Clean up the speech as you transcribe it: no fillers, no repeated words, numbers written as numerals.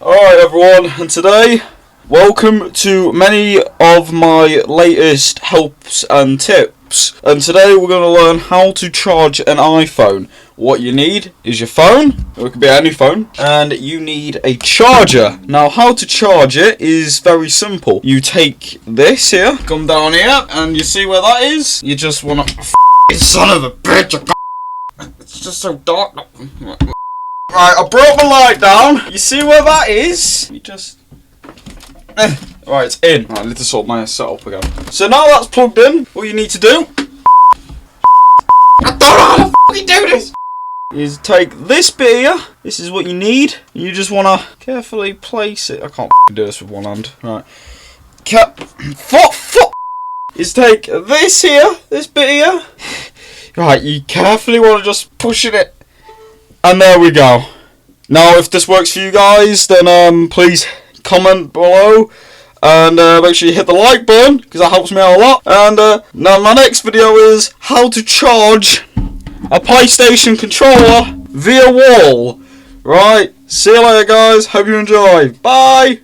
Alright everyone, and today, welcome to many of my latest helps and tips. And today we're going to learn how to charge an iPhone. What you need is your phone, or it could be any phone, and you need a charger. Now how to charge it is very simple. You take this here, come down here, and you see where that is? You just want to... Son of a bitch, it's just so dark. Right, I brought my light down. You see where that is? You just... Right, it's in. Right, I need to sort my setup again. So now that's plugged in, what you need to do... I don't know how to fucking do this! Is take this bit here. This is what you need. You just want to carefully place it. I can't do this with one hand. Right. Fuck! Is take this here, this bit here. Right, you carefully want to just push it. And there we go. Now, if this works for you guys, then please comment below. And make sure you hit the like button, because that helps me out a lot. And now my next video is how to charge a PlayStation controller via wall. Right, see you later guys, hope you enjoy. Bye!